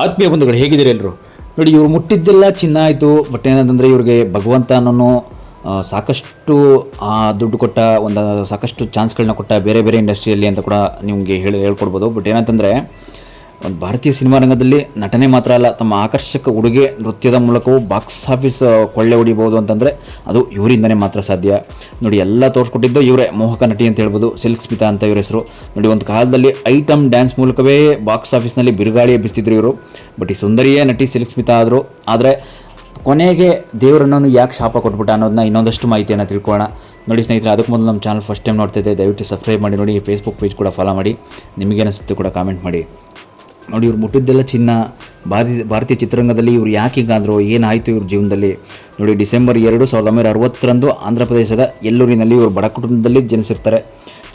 ಆತ್ಮೀಯ ಬಂಧುಗಳು ಹೇಗಿದ್ದೀರಿ ಎಲ್ಲರೂ? ನೋಡಿ, ಇವರು ಮುಟ್ಟಿದ್ದೆಲ್ಲ ಚಿನ್ನ ಆಯಿತು. ಬಟ್ ಏನಂತಂದರೆ ಇವ್ರಿಗೆ ಭಗವಂತ ಅನ್ನೋ ಸಾಕಷ್ಟು ದುಡ್ಡು ಕೊಟ್ಟ, ಒಂದು ಸಾಕಷ್ಟು ಚಾನ್ಸ್ಗಳನ್ನ ಕೊಟ್ಟ ಬೇರೆ ಬೇರೆ ಇಂಡಸ್ಟ್ರಿಯಲ್ಲಿ ಅಂತ ಕೂಡ ನಿಮಗೆ ಹೇಳ್ಕೊಡ್ಬೋದು. ಬಟ್ ಏನಂತಂದರೆ ಒಂದು ಭಾರತೀಯ ಸಿನಿಮಾ ರಂಗದಲ್ಲಿ ನಟನೆ ಮಾತ್ರ ಅಲ್ಲ, ತಮ್ಮ ಆಕರ್ಷಕ ಉಡುಗೆ ನೃತ್ಯದ ಮೂಲಕವೂ ಬಾಕ್ಸ್ ಆಫೀಸ್ ಕೊಳ್ಳೆ ಹೊಡಿಬೋದು ಅಂತಂದರೆ ಅದು ಇವರಿಂದನೇ ಮಾತ್ರ ಸಾಧ್ಯ. ನೋಡಿ, ಎಲ್ಲ ತೋರಿಸ್ಕೊಟ್ಟಿದ್ದು ಇವರೇ, ಮೋಹಕ ನಟಿ ಅಂತ ಹೇಳ್ಬೋದು. ಸಿಲ್ಕ್ ಸ್ಮಿತಾ ಅಂತ ಇವ್ರ ಹೆಸರು. ನೋಡಿ, ಒಂದು ಕಾಲದಲ್ಲಿ ಐಟಮ್ ಡ್ಯಾನ್ಸ್ ಮೂಲಕವೇ ಬಾಕ್ಸ್ ಆಫೀಸ್ನಲ್ಲಿ ಬಿರುಗಾಳಿ ಎಬ್ಬಿಸ್ತಿದ್ರು ಇವರು. ಬಟ್ ಈ ಸುಂದರಿಯೇ ನಟಿ ಸಿಲ್ಕ್ ಸ್ಮಿತಾ ಆದರು. ಆದರೆ ಕೊನೆಗೆ ದೇವರನ್ನು ಯಾಕೆ ಶಾಪ ಕೊಟ್ಬಿಟ್ಟ ಅನ್ನೋದನ್ನ ಇನ್ನೊಂದಷ್ಟು ಮಾಹಿತಿಯನ್ನು ತಿಳ್ಕೊಳ್ಳೋಣ. ನೋಡಿ ಸ್ನೇಹಿತರೆ, ಅದಕ್ಕೆ ಮೊದಲು ನಮ್ಮ ಚಾನಲ್ ಫಸ್ಟ್ ಟೈಮ್ ನೋಡ್ತಿದ್ದೆ, ದಯವಿಟ್ಟು ಸಬ್ಸ್ಕ್ರೈಬ್ ಮಾಡಿ. ನೋಡಿ, ಫೇಸ್ಬುಕ್ ಪೇಜ್ ಕೂಡ ಫಾಲೋ ಮಾಡಿ. ನಿಮಗೇನಿಸುತ್ತೆ ಕೂಡ ಕಾಮೆಂಟ್ ಮಾಡಿ. ನೋಡಿ, ಇವ್ರು ಮುಟ್ಟಿದ್ದೆಲ್ಲ ಚಿನ್ನ. ಭಾರತೀಯ ಚಿತ್ರರಂಗದಲ್ಲಿ ಇವರು ಯಾಕೆ ಹಿಂಗಾದರು, ಏನಾಯಿತು ಇವ್ರ ಜೀವನದಲ್ಲಿ? ನೋಡಿ, ಡಿಸೆಂಬರ್ 2, 1960 ಆಂಧ್ರ ಪ್ರದೇಶದ ಎಲ್ಲೂರಿನಲ್ಲಿ ಇವರು ಬಡ ಕುಟುಂಬದಲ್ಲಿ ಜನಿಸಿರ್ತಾರೆ.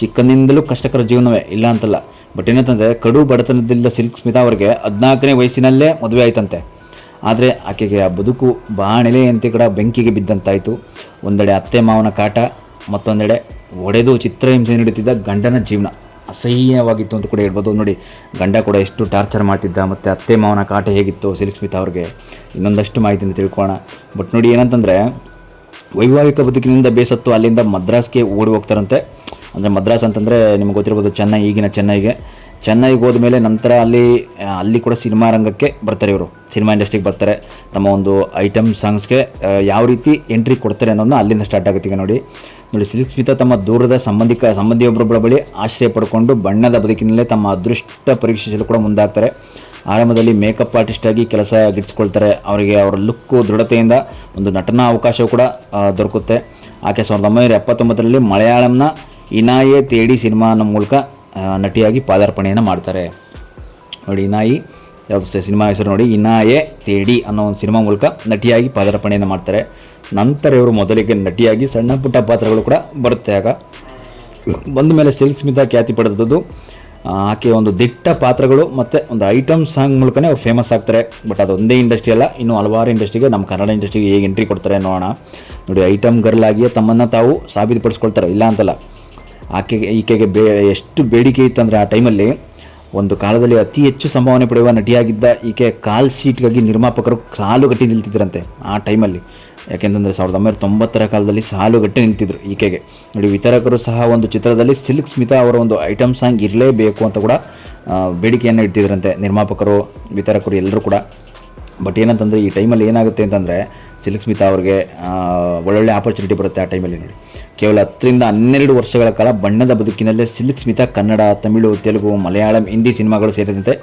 ಚಿಕ್ಕಂದಿನಿಂದಲೂ ಕಷ್ಟಕರ ಜೀವನವೇ, ಇಲ್ಲ ಅಂತಲ್ಲ. ಬಟ್ ಏನಂತಂದರೆ ಕಡು ಬಡತನದಿಂದ ಸಿಲ್ಕ್ ಸ್ಮಿತಾ ಅವರಿಗೆ 14ನೇ ವಯಸ್ಸಿನಲ್ಲೇ ಮದುವೆ ಆಯ್ತಂತೆ. ಆದರೆ ಆಕೆಗೆ ಆ ಬದುಕು ಬಾಣೆಲೆಯಂತೆ ಕೂಡ ಬೆಂಕಿಗೆ ಬಿದ್ದಂತಾಯಿತು. ಒಂದೆಡೆ ಅತ್ತೆ ಮಾವನ ಕಾಟ, ಮತ್ತೊಂದೆಡೆ ಒಡೆದು ಚಿತ್ರಹಿಂಸೆ ನೀಡುತ್ತಿದ್ದ ಗಂಡನ ಜೀವನ ಅಸಹ್ಯವಾಗಿತ್ತು ಅಂತ ಕೂಡ ಹೇಳ್ಬೋದು. ನೋಡಿ, ಗಂಡ ಕೂಡ ಎಷ್ಟು ಟಾರ್ಚರ್ ಮಾಡ್ತಿದ್ದ, ಮತ್ತು ಅತ್ತೆ ಮಾವನ ಕಾಟ ಹೇಗಿತ್ತು ಸಿಲ್ಕ್ ಸ್ಮಿತಾ ಅವ್ರಿಗೆ, ಇನ್ನೊಂದಷ್ಟು ಮಾಹಿತಿಯನ್ನು ತಿಳ್ಕೊಳ್ಳೋಣ. ಬಟ್ ನೋಡಿ, ಏನಂತಂದರೆ ವೈವಾಹಿಕ ಬದುಕಿನಿಂದ ಬೇಸತ್ತು ಅಲ್ಲಿಂದ ಮದ್ರಾಸ್ಗೆ ಓಡಿ ಹೋಗ್ತಾರಂತೆ. ಅಂದರೆ ಮದ್ರಾಸ್ ಅಂತಂದರೆ ನಿಮ್ಗೆ ಗೊತ್ತಿರ್ಬೋದು, ಚೆನ್ನೈ, ಈಗಿನ ಚೆನ್ನೈಗೆ ಹೋದ ಮೇಲೆ ನಂತರ ಅಲ್ಲಿ ಕೂಡ ಸಿನಿಮಾ ರಂಗಕ್ಕೆ ಬರ್ತಾರೆ. ಇವರು ಸಿನಿಮಾ ಇಂಡಸ್ಟ್ರಿಗೆ ಬರ್ತಾರೆ. ತಮ್ಮ ಒಂದು ಐಟಮ್ ಸಾಂಗ್ಸ್ಗೆ ಯಾವ ರೀತಿ ಎಂಟ್ರಿ ಕೊಡ್ತಾರೆ ಅನ್ನೋದನ್ನ ಅಲ್ಲಿಂದ ಸ್ಟಾರ್ಟ್ ಆಗುತ್ತೆ. ಈಗ ನೋಡಿ, ಸಿಲ್ಕ್ ಸ್ಮಿತಾ ತಮ್ಮ ದೂರದ ಸಂಬಂಧಿಯೊಬ್ಬರ ಬಳಿ ಆಶ್ರಯ ಪಡ್ಕೊಂಡು ಬಣ್ಣದ ಬದುಕಿನಲ್ಲೇ ತಮ್ಮ ಅದೃಷ್ಟ ಪರೀಕ್ಷಿಸಲು ಕೂಡ ಮುಂದಾಗ್ತಾರೆ. ಆರಂಭದಲ್ಲಿ ಮೇಕಪ್ ಆರ್ಟಿಸ್ಟಾಗಿ ಕೆಲಸ ಗಿಟ್ಟಿಸ್ಕೊಳ್ತಾರೆ. ಅವರಿಗೆ ಅವರ ಲುಕ್ಕು ದೃಢತೆಯಿಂದ ಒಂದು ನಟನಾ ಅವಕಾಶವೂ ಕೂಡ ದೊರಕುತ್ತೆ. ಆಕೆ 1979 ಮಲಯಾಳಂನ ಇನಾಯೆ ತೇಡಿ ಸಿನಿಮಾ ಅನ್ನೋ ಮೂಲಕ ನಟಿಯಾಗಿ ಪಾದಾರ್ಪಣೆಯನ್ನು ಮಾಡ್ತಾರೆ. ನೋಡಿ, ಯಾವುದು ಸಿನಿಮಾ ಹೆಸರು ನೋಡಿ, ಇನಾಯೆ ತೇಡಿ ಅನ್ನೋ ಒಂದು ಸಿನಿಮಾ ಮೂಲಕ ನಟಿಯಾಗಿ ಪಾದಾರ್ಪಣೆಯನ್ನು ಮಾಡ್ತಾರೆ. ನಂತರ ಇವರು ಮೊದಲಿಗೆ ನಟಿಯಾಗಿ ಸಣ್ಣ ಪುಟ್ಟ ಪಾತ್ರಗಳು ಕೂಡ ಬರುತ್ತೆ. ಆಗ ಬಂದ ಮೇಲೆ ಸಿಲ್ಕ್ ಸ್ಮಿತಾ ಖ್ಯಾತಿ ಪಡೆದದ್ದು ಆಕೆ ಒಂದು ದಿಟ್ಟ ಪಾತ್ರಗಳು ಮತ್ತು ಒಂದು ಐಟಮ್ ಸಾಂಗ್ ಮೂಲಕನೇ ಅವ್ರು ಫೇಮಸ್ ಆಗ್ತಾರೆ. ಬಟ್ ಅದೊಂದೇ ಇಂಡಸ್ಟ್ರಿ ಅಲ್ಲ, ಇನ್ನೂ ಹಲವಾರು ಇಂಡಸ್ಟ್ರಿಗೆ, ನಮ್ಮ ಕನ್ನಡ ಇಂಡಸ್ಟ್ರಿಗೆ ಹೇಗೆ ಎಂಟ್ರಿ ಕೊಡ್ತಾರೆ ನೋಡೋಣ. ನೋಡಿ, ಐಟಮ್ ಗರ್ಲ್ ಆಗಿಯೇ ತಮ್ಮನ್ನು ತಾವು ಸಾಬೀತುಪಡಿಸ್ಕೊಳ್ತಾರೆ, ಇಲ್ಲ ಅಂತಲ್ಲ. ಈಕೆಗೆ ಎಷ್ಟು ಬೇಡಿಕೆ ಇತ್ತಂದರೆ ಆ ಟೈಮಲ್ಲಿ, ಒಂದು ಕಾಲದಲ್ಲಿ ಅತಿ ಹೆಚ್ಚು ಸಂಭಾವನೆ ಪಡೆಯುವ ನಟಿಯಾಗಿದ್ದ ಈಕೆ ಕಾಲ್ ಶೀಟ್ಗಾಗಿ ನಿರ್ಮಾಪಕರು ಸಾಲುಗಟ್ಟಿ ನಿಲ್ತಿದ್ರಂತೆ ಆ ಟೈಮಲ್ಲಿ. ಯಾಕೆಂತಂದರೆ 1990 ಕಾಲದಲ್ಲಿ ಸಾಲುಗಟ್ಟಿ ನಿಲ್ತಿದ್ರು ಈಕೆಗೆ. ನೋಡಿ, ವಿತರಕರು ಸಹ ಒಂದು ಚಿತ್ರದಲ್ಲಿ ಸಿಲ್ಕ್ ಸ್ಮಿತಾ ಅವರ ಒಂದು ಐಟಮ್ ಸಾಂಗ್ ಇರಲೇಬೇಕು ಅಂತ ಕೂಡ ಬೇಡಿಕೆಯನ್ನು ಇಡ್ತಿದ್ರಂತೆ, ನಿರ್ಮಾಪಕರು, ವಿತರಕರು ಎಲ್ಲರೂ ಕೂಡ. ಬಟ್ ಏನಂತಂದರೆ ಈ ಟೈಮಲ್ಲಿ ಏನಾಗುತ್ತೆ ಅಂತಂದರೆ ಸಿಲ್ಕ್ ಸ್ಮಿತಾ ಅವ್ರಿಗೆ ಒಳ್ಳೊಳ್ಳೆ ಆಪರ್ಚುನಿಟಿ ಬರುತ್ತೆ ಆ ಟೈಮಲ್ಲಿ. ನೋಡಿ, ಕೇವಲ 10 ರಿಂದ 12 ವರ್ಷಗಳ ಕಾಲ ಬಣ್ಣದ ಬದುಕಿನಲ್ಲೇ ಸಿಲ್ಕ್ ಸ್ಮಿತಾ ಕನ್ನಡ, ತಮಿಳು, ತೆಲುಗು, ಮಲಯಾಳಂ, ಹಿಂದಿ ಸಿನಿಮಾಗಳು ಸೇರಿದಂತೆ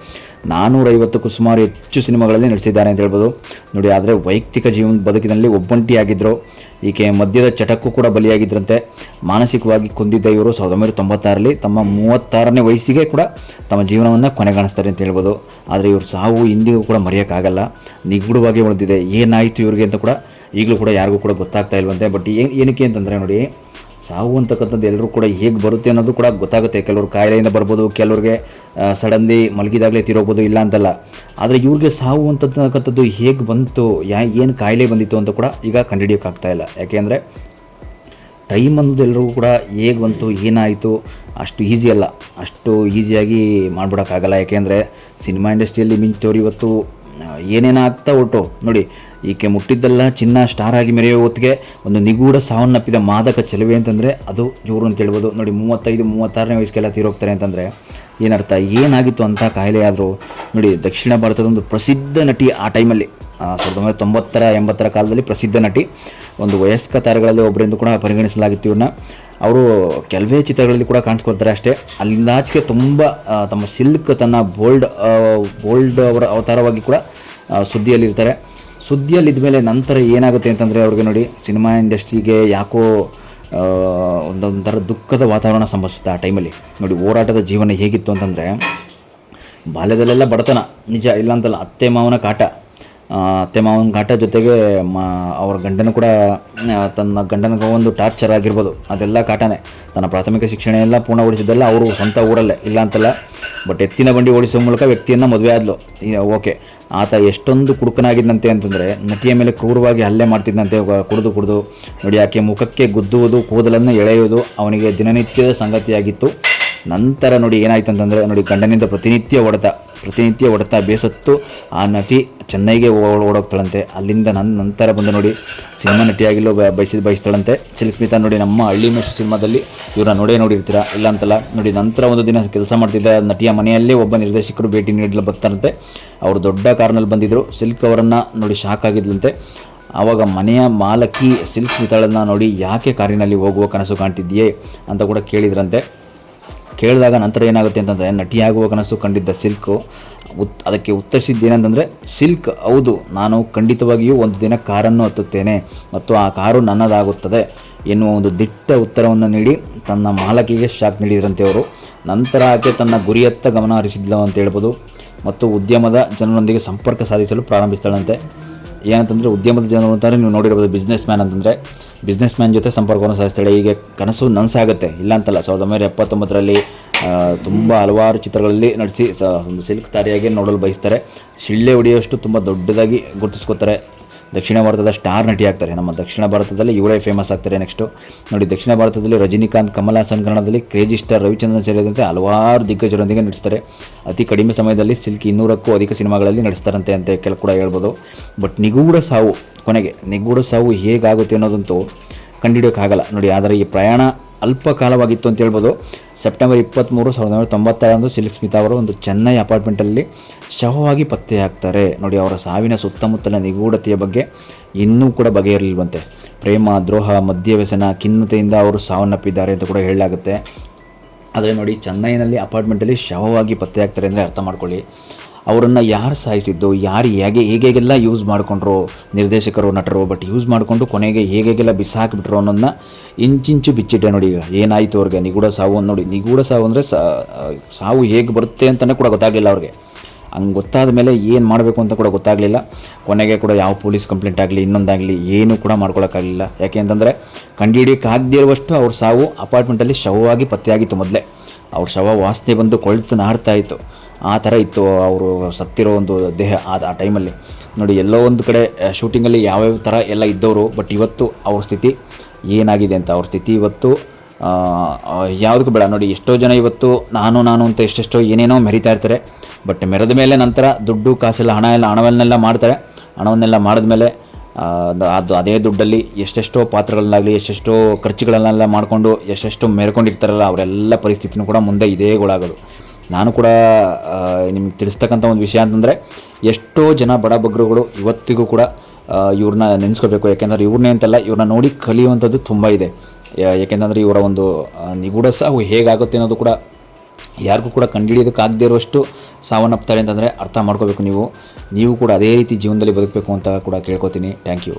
450ಕ್ಕೂ ಸುಮಾರು ಹೆಚ್ಚು ಸಿನಿಮಾಗಳಲ್ಲಿ ನಟಿಸಿದ್ದಾರೆ ಅಂತ ಹೇಳ್ಬೋದು. ನೋಡಿ, ಆದರೆ ವೈಯಕ್ತಿಕ ಬದುಕಿನಲ್ಲಿ ಒಬ್ಬಂಟಿಯಾಗಿದ್ದರು. ಈಕೆ ಮದ್ಯದ ಚಟಕ್ಕೂ ಕೂಡ ಬಲಿಯಾಗಿದ್ದರಂತೆ. ಮಾನಸಿಕವಾಗಿ ಕೊಂದಿದ್ದ ಇವರು 1996 ತಮ್ಮ 36ನೇ ವಯಸ್ಸಿಗೆ ಕೂಡ ತಮ್ಮ ಜೀವನವನ್ನು ಕೊನೆಗಾಣಿಸ್ತಾರೆ ಅಂತ ಹೇಳ್ಬೋದು. ಆದರೆ ಇವ್ರ ಸಾವು ಇಂದಿಗೂ ಕೂಡ ಮರೆಯೋಕ್ಕಾಗಲ್ಲ, ನಿಗೂಢವಾಗಿ ಉಳಿದಿದೆ. ಏನಾಯಿತು ಇವ್ರಿಗೆ ಅಂತ ಕೂಡ ಈಗಲೂ ಕೂಡ ಯಾರಿಗೂ ಕೂಡ ಗೊತ್ತಾಗ್ತಾ ಇಲ್ವಂತೆ. ಬಟ್ ಏನಕ್ಕೆ ಅಂತಂದರೆ ನೋಡಿ, ಸಾವು ಅಂತಕ್ಕಂಥದ್ದು ಎಲ್ಲರೂ ಕೂಡ ಹೇಗೆ ಬರುತ್ತೆ ಅನ್ನೋದು ಕೂಡ ಗೊತ್ತಾಗುತ್ತೆ. ಕೆಲವರು ಕಾಯಿಲೆಯಿಂದ ಬರ್ಬೋದು, ಕೆಲವ್ರಿಗೆ ಸಡನ್ಲಿ ಮಲಗಿದಾಗಲೇ ತೀರೋಗ್ಬೋದು, ಇಲ್ಲ ಅಂತಲ್ಲ. ಆದರೆ ಇವ್ರಿಗೆ ಸಾವು ಅಂತಕ್ಕಂಥದ್ದು ಹೇಗೆ ಬಂತು, ಏನು ಕಾಯಿಲೆ ಬಂದಿತ್ತು ಅಂತ ಕೂಡ ಈಗ ಕಂಡುಹಿಡಿಯೋಕ್ಕಾಗ್ತಾ ಇಲ್ಲ. ಯಾಕೆಂದರೆ ಟೈಮ್ ಅನ್ನೋದು ಎಲ್ಲರಿಗೂ ಕೂಡ ಹೇಗೆ ಬಂತು, ಏನಾಯಿತು ಅಷ್ಟು ಈಸಿ ಅಲ್ಲ, ಅಷ್ಟು ಈಸಿಯಾಗಿ ಮಾಡಿಬಿಡೋಕ್ಕಾಗಲ್ಲ. ಯಾಕೆಂದರೆ ಸಿನಿಮಾ ಇಂಡಸ್ಟ್ರಿಯಲ್ಲಿ ಮಿಂಚೋರು ಇವತ್ತು ಏನೇನಾಗ್ತಾ ಹೊರಟು. ನೋಡಿ, ಈಕೆ ಮುಟ್ಟಿದ್ದೆಲ್ಲ ಚಿನ್ನ ಸ್ಟಾರ್ ಆಗಿ ಮೆರೆಯುವ ಹೊತ್ತಿಗೆ ಒಂದು ನಿಗೂಢ ಸಾವನ್ನಪ್ಪಿದ ಮಾದಕ ಚೆಲುವೆ ಅಂತಂದರೆ ಅದು ಇವರು ಅಂತ ಹೇಳ್ಬೋದು. ನೋಡಿ, 35-36ನೇ ವಯಸ್ಸಿಗೆಲ್ಲ ತೀರೋಗ್ತಾರೆ ಅಂತಂದರೆ ಏನರ್ಥ, ಏನಾಗಿತ್ತು ಅಂತ ಕಾಯಿಲೆ ಆದರೂ. ನೋಡಿ, ದಕ್ಷಿಣ ಭಾರತದ ಒಂದು ಪ್ರಸಿದ್ಧ ನಟಿ ಆ ಟೈಮಲ್ಲಿ 1990-80 ಕಾಲದಲ್ಲಿ ಪ್ರಸಿದ್ಧ ನಟಿ, ಒಂದು ವಯಸ್ಕ ತಾರೆಗಳಲ್ಲಿ ಒಬ್ಬರಿಂದ ಕೂಡ ಪರಿಗಣಿಸಲಾಗಿತ್ತು ಇವ್ರನ್ನ. ಅವರು ಕೆಲವೇ ಚಿತ್ರಗಳಲ್ಲಿ ಕೂಡ ಕಾಣಿಸ್ಕೊಳ್ತಾರೆ ಅಷ್ಟೇ. ಅಲ್ಲಿಂದಾಚೆಗೆ ತುಂಬ ತಮ್ಮ ಸಿಲ್ಕ್ ತನ್ನ ಬೋಲ್ಡ್ ಅವರ ಅವತಾರವಾಗಿ ಕೂಡ ಸುದ್ದಿಯಲ್ಲಿರ್ತಾರೆ. ಸುದ್ದಿಯಲ್ಲಿದ್ದ ಮೇಲೆ ನಂತರ ಏನಾಗುತ್ತೆ ಅಂತಂದರೆ ಅವ್ರಿಗೆ ನೋಡಿ, ಸಿನಿಮಾ ಇಂಡಸ್ಟ್ರಿಗೆ ಯಾಕೋ ಒಂದೊಂಥರ ದುಃಖದ ವಾತಾವರಣ ಸಂಭವಿಸುತ್ತೆ ಆ ಟೈಮಲ್ಲಿ. ನೋಡಿ, ಹೋರಾಟದ ಜೀವನ ಹೇಗಿತ್ತು ಅಂತಂದರೆ ಬಾಲ್ಯದಲ್ಲೆಲ್ಲ ಬಡತನ ನಿಜ, ಇಲ್ಲ ಅಂತಲ್ಲ. ಅತ್ತೆ ಮಾವನ ಕಾಟ ಜೊತೆಗೆ ಅವ್ರ ಗಂಡನೂ ಕೂಡ ತನ್ನ ಗಂಡನಿಗೆ ಒಂದು ಟಾರ್ಚರ್ ಆಗಿರ್ಬೋದು, ಅದೆಲ್ಲ ಕಾಟನೇ. ತನ್ನ ಪ್ರಾಥಮಿಕ ಶಿಕ್ಷಣ ಎಲ್ಲ ಪೂರ್ಣಗೊಳಿಸಿದ್ದೆಲ್ಲ ಅವರು ಸ್ವಂತ ಊರಲ್ಲೇ, ಇಲ್ಲ ಅಂತಲ್ಲ. ಬಟ್ ಎತ್ತಿನ ಬಂಡಿ ಓಡಿಸೋ ಮೂಲಕ ವ್ಯಕ್ತಿಯನ್ನು ಮದುವೆ ಆದಲು. ಓಕೆ, ಆತ ಎಷ್ಟೊಂದು ಕುಡುಕನಾಗಿದ್ದಂತೆ ಅಂತಂದರೆ ನಟಿಯ ಮೇಲೆ ಕ್ರೂರವಾಗಿ ಹಲ್ಲೆ ಮಾಡ್ತಿದ್ದಂತೆ ಕುಡಿದು. ನೋಡಿ, ಆಕೆ ಮುಖಕ್ಕೆ ಗುದ್ದುವುದು, ಕೂದಲನ್ನು ಎಳೆಯುವುದು ಅವನಿಗೆ ದಿನನಿತ್ಯದ ಸಂಗತಿಯಾಗಿತ್ತು. ನಂತರ ನೋಡಿ ಏನಾಯ್ತು ಅಂತಂದರೆ, ನೋಡಿ, ಗಂಡನಿಂದ ಪ್ರತಿನಿತ್ಯ ಹೊಡೆತ, ಪ್ರತಿನಿತ್ಯ ಹೊಡೆತ ಬೇಸತ್ತು ಆ ನಟಿ ಚೆನ್ನೈಗೆ ಓಡೋಗ್ತಾಳಂತೆ. ಅಲ್ಲಿಂದ ನಂತರ ಬಂದು ನೋಡಿ ಸಿನಿಮಾ ನಟಿಯಾಗಿಲ್ಲೂ ಬಯಸ್ತಾಳಂತೆ. ಸಿಲ್ಕ್ ಸ್ಮಿತಾ ನೋಡಿ ನಮ್ಮ ಹಳ್ಳಿ ಮೇಷ ಸಿನಿಮಾದಲ್ಲಿ ಇವ್ರನ್ನ ನೋಡಿರ್ತೀರ, ಇಲ್ಲ ಅಂತಲ್ಲ. ನೋಡಿ ನಂತರ ಒಂದು ದಿನ ಕೆಲಸ ಮಾಡ್ತಿದ್ದ ನಟಿಯ ಮನೆಯಲ್ಲೇ ಒಬ್ಬ ನಿರ್ದೇಶಕರು ಭೇಟಿ ನೀಡಲು ಬರ್ತಾರಂತೆ. ಅವರು ದೊಡ್ಡ ಕಾರ್ನಲ್ಲಿ ಬಂದಿದ್ದರು. ಸಿಲ್ಕ್ ಅವರನ್ನು ನೋಡಿ ಶಾಕ್ ಆಗಿದ್ಲಂತೆ. ಆವಾಗ ಮನೆಯ ಮಾಲಕಿ ಸಿಲ್ಕ್ ಸ್ಮಿತಾಳನ್ನು ನೋಡಿ ಯಾಕೆ ಕಾರಿನಲ್ಲಿ ಹೋಗುವ ಕನಸು ಕಾಣ್ತಿದ್ದೀಯೇ ಅಂತ ಕೂಡ ಕೇಳಿದ್ರಂತೆ. ಕೇಳಿದಾಗ ನಂತರ ಏನಾಗುತ್ತೆ ಅಂತಂದರೆ ನಟಿಯಾಗುವ ಕನಸು ಕಂಡಿದ್ದ ಸಿಲ್ಕು ಅದಕ್ಕೆ ಉತ್ತರಿಸಿದ್ದೇನೆಂತಂದರೆ, ಸಿಲ್ಕ್ ಹೌದು, ನಾನು ಖಂಡಿತವಾಗಿಯೂ ಒಂದು ದಿನ ಕಾರನ್ನು ಹತ್ತುತ್ತೇನೆ ಮತ್ತು ಆ ಕಾರು ನನ್ನದಾಗುತ್ತದೆ ಎನ್ನುವ ಒಂದು ದಿಟ್ಟ ಉತ್ತರವನ್ನು ನೀಡಿ ತನ್ನ ಮಾಲಕಿಗೆ ಶಾಕ್ ನೀಡಿದ್ರಂತೆ ಅವರು. ನಂತರ ಆಕೆ ತನ್ನ ಗುರಿಯತ್ತ ಗಮನ ಹರಿಸಿದ್ಲು ಅಂತ ಹೇಳ್ಬೋದು ಮತ್ತು ಉದ್ಯಮದ ಜನರೊಂದಿಗೆ ಸಂಪರ್ಕ ಸಾಧಿಸಲು ಪ್ರಾರಂಭಿಸ್ತಾಳಂತೆ. ಏನಂತಂದರೆ ಉದ್ಯಮದ ಜನರು ಅಂತಾರೆ ನೀವು ನೋಡಿರ್ಬೋದು, ಬಿಸ್ನೆಸ್ ಮ್ಯಾನ್ ಅಂತಂದರೆ ಬಿಸ್ನೆಸ್ ಮ್ಯಾನ್ ಜೊತೆ ಸಂಪರ್ಕವನ್ನು ಸಾಧಿಸ್ತಾಳೆ. ಹೀಗೆ ಕನಸು ನನಸಾಗುತ್ತೆ, ಇಲ್ಲ ಅಂತಲ್ಲ. 1979ರಲ್ಲಿ ತುಂಬ ಹಲವಾರು ಚಿತ್ರಗಳಲ್ಲಿ ನಟಿಸಿ ಒಂದು ಸಿಲ್ಕ್ ತಾರೆಯಾಗಿ ನೋಡಲು ಬಯಸ್ತಾರೆ. ಶಿಳ್ಳೆ ಹೊಡೆಯುವಷ್ಟು ತುಂಬ ದೊಡ್ಡದಾಗಿ ಗುರುತಿಸ್ಕೋತಾರೆ. ದಕ್ಷಿಣ ಭಾರತದ ಸ್ಟಾರ್ ನಟಿ ಆಗ್ತಾರೆ. ನಮ್ಮ ದಕ್ಷಿಣ ಭಾರತದಲ್ಲಿ ಇವರೇ ಫೇಮಸ್ ಆಗ್ತಾರೆ. ನೆಕ್ಸ್ಟು ನೋಡಿ, ದಕ್ಷಿಣ ಭಾರತದಲ್ಲಿ ರಜನಿಕಾಂತ್, ಕಮಲ್ ಹಾಸನ್, ಕನ್ನಡದಲ್ಲಿ ಕ್ರೇಜಿ ಸ್ಟಾರ್ ರವಿಚಂದ್ರನ್ ಸೇರಿದಂತೆ ಹಲವಾರು ದಿಗ್ಗಜರೊಂದಿಗೆ ನಟಿಸ್ತಾರೆ. ಅತಿ ಕಡಿಮೆ ಸಮಯದಲ್ಲಿ ಸಿಲ್ಕ್ 200ಕ್ಕೂ ಅಧಿಕ ಸಿನಿಮಾಗಳಲ್ಲಿ ನಟಿಸ್ತಾರಂತೆ ಅಂತ ಕೂಡ ಹೇಳ್ಬೋದು. ಬಟ್ ನಿಗೂಢ ಸಾವು ಹೇಗಾಗುತ್ತೆ ಅನ್ನೋದಂತೂ ಕಂಡುಹಿಡಿಯೋಕ್ಕಾಗಲ್ಲ ನೋಡಿ. ಆದರೆ ಈ ಪ್ರಯಾಣ ಅಲ್ಪ ಕಾಲವಾಗಿತ್ತು ಅಂತ ಹೇಳ್ಬೋದು. ಸೆಪ್ಟೆಂಬರ್ 23, 1996 ಸಿಲ್ಕ್ ಸ್ಮಿತಾ ಅವರು ಒಂದು ಚೆನ್ನೈ ಅಪಾರ್ಟ್ಮೆಂಟಲ್ಲಿ ಶವವಾಗಿ ಪತ್ತೆಯಾಗ್ತಾರೆ ನೋಡಿ. ಅವರ ಸಾವಿನ ಸುತ್ತಮುತ್ತಲ ನಿಗೂಢತೆಯ ಬಗ್ಗೆ ಇನ್ನೂ ಕೂಡ ಬಗೆಯಿರಲಿಲ್ವಂತೆ. ಪ್ರೇಮ, ದ್ರೋಹ, ಮದ್ಯವ್ಯಸನ, ಖಿನ್ನತೆಯಿಂದ ಅವರು ಸಾವನ್ನಪ್ಪಿದ್ದಾರೆ ಅಂತ ಕೂಡ ಹೇಳಲಾಗುತ್ತೆ. ಆದರೆ ನೋಡಿ, ಚೆನ್ನೈನಲ್ಲಿ ಅಪಾರ್ಟ್ಮೆಂಟಲ್ಲಿ ಶವವಾಗಿ ಪತ್ತೆಯಾಗ್ತಾರೆ ಅಂದರೆ ಅರ್ಥ ಮಾಡ್ಕೊಳ್ಳಿ, ಅವರನ್ನು ಯಾರು ಸಾಯಿಸಿದ್ದು, ಯಾರು ಹೇಗೆಲ್ಲ ಯೂಸ್ ಮಾಡಿಕೊಂಡ್ರು ನಿರ್ದೇಶಕರು, ನಟರು. ಬಟ್ ಯೂಸ್ ಮಾಡಿಕೊಂಡು ಕೊನೆಗೆ ಹೇಗೆಲ್ಲ ಬಿಸಾಕಿಬಿಟ್ರು ಅನ್ನೋದನ್ನ ಇಂಚಿಂಚು ಬಿಚ್ಚಿಟ್ಟೆ ನೋಡಿ. ಈಗ ಏನಾಯಿತು ಅವ್ರಿಗೆ ನಿಗೂಢ ಸಾವು ನೋಡಿ. ನಿಗೂಢ ಸಾವು ಅಂದರೆ ಸಾವು ಹೇಗೆ ಬರುತ್ತೆ ಅಂತಲೇ ಕೂಡ ಗೊತ್ತಾಗಲಿಲ್ಲ ಅವ್ರಿಗೆ. ಹಂಗೆ ಗೊತ್ತಾದ ಮೇಲೆ ಏನು ಮಾಡಬೇಕು ಅಂತ ಕೂಡ ಗೊತ್ತಾಗಲಿಲ್ಲ. ಕೊನೆಗೆ ಕೂಡ ಯಾವ ಪೊಲೀಸ್ ಕಂಪ್ಲೇಂಟ್ ಆಗಲಿ ಇನ್ನೊಂದಾಗಲಿ ಏನೂ ಕೂಡ ಮಾಡ್ಕೊಳ್ಳೋಕ್ಕಾಗಲಿಲ್ಲ. ಯಾಕೆ ಅಂತಂದರೆ ಕಂಡುಹಿಡಿಯೋಕ್ಕಾಗದೇ ಇರುವಷ್ಟು ಅವ್ರ ಸಾವು ಅಪಾರ್ಟ್ಮೆಂಟಲ್ಲಿ ಶವವಾಗಿ ಪತ್ತೆಯಾಗಿತ್ತು. ಮೊದಲೇ ಅವ್ರ ಶವ ವಾಸನೆ ಬಂದು ಕೊಳ್ತು ನಾರ್ತಾ ಇತ್ತು. ಆ ಥರ ಇತ್ತು ಅವರು ಸತ್ತಿರೋ ಒಂದು ದೇಹ ಆ ಟೈಮಲ್ಲಿ ನೋಡಿ. ಎಲ್ಲೋ ಒಂದು ಕಡೆ ಶೂಟಿಂಗಲ್ಲಿ ಯಾವ್ಯಾವ ಥರ ಎಲ್ಲ ಇದ್ದವರು. ಬಟ್ ಇವತ್ತು ಅವ್ರ ಸ್ಥಿತಿ ಏನಾಗಿದೆ ಅಂತ, ಅವ್ರ ಸ್ಥಿತಿ ಇವತ್ತು ಯಾವುದಕ್ಕೂ ಬೇಡ ನೋಡಿ. ಎಷ್ಟೋ ಜನ ಇವತ್ತು ನಾನು ಅಂತ ಎಷ್ಟೆಷ್ಟೋ ಏನೇನೋ ಮೆರಿತಾ ಇರ್ತಾರೆ. ಬಟ್ ಮೆರೆದ ಮೇಲೆ ನಂತರ ದುಡ್ಡು ಕಾಸೆಲ್ಲ ಹಣವನ್ನೆಲ್ಲ ಮಾಡ್ತಾರೆ. ಹಣವನ್ನೆಲ್ಲ ಮಾಡಿದ್ಮೇಲೆ ಅದೇ ದುಡ್ಡಲ್ಲಿ ಎಷ್ಟೆಷ್ಟೋ ಪಾತ್ರಗಳನ್ನಾಗಲಿ ಎಷ್ಟೆಷ್ಟೋ ಖರ್ಚುಗಳನ್ನೆಲ್ಲ ಮಾಡಿಕೊಂಡು ಎಷ್ಟೆಷ್ಟೋ ಮೆರ್ಕೊಂಡಿರ್ತಾರಲ್ಲ ಅವರೆಲ್ಲ ಪರಿಸ್ಥಿತಿನೂ ಕೂಡ ಮುಂದೆ ಇದೇ ಗೋಳಾಗೋದು. ನಾನು ಕೂಡ ನಿಮ್ಗೆ ತಿಳಿಸ್ತಕ್ಕಂಥ ಒಂದು ವಿಷಯ ಅಂತಂದರೆ, ಎಷ್ಟೋ ಜನ ಬಡ ಬಗ್ಗರುಗಳು ಇವತ್ತಿಗೂ ಕೂಡ ಇವ್ರನ್ನ ನೆನೆಸ್ಕೋಬೇಕು. ಯಾಕೆಂದರೆ ಇವ್ರನ್ನೇ ಅಂತಲ್ಲ, ಇವ್ರನ್ನ ನೋಡಿ ಕಲಿಯುವಂಥದ್ದು ತುಂಬ ಇದೆ. ಯಾಕೆಂದರೆ ಇವರ ಒಂದು ನಿಗೂಢ ಸಾವು ಹೇಗಾಗುತ್ತೆ ಅನ್ನೋದು ಕೂಡ ಯಾರಿಗೂ ಕೂಡ ಕಂಡುಹಿಡಿಯೋದಕ್ಕಾಗದೇ ಇರುವಷ್ಟು ಸಾವನ್ನಪ್ತಾರೆ ಅಂತಂದರೆ ಅರ್ಥ ಮಾಡ್ಕೋಬೇಕು. ನೀವು ಕೂಡ ಅದೇ ರೀತಿ ಜೀವನದಲ್ಲಿ ಬದುಕಬೇಕು ಅಂತ ಕೂಡ ಕೇಳ್ಕೊತೀನಿ. Thank you.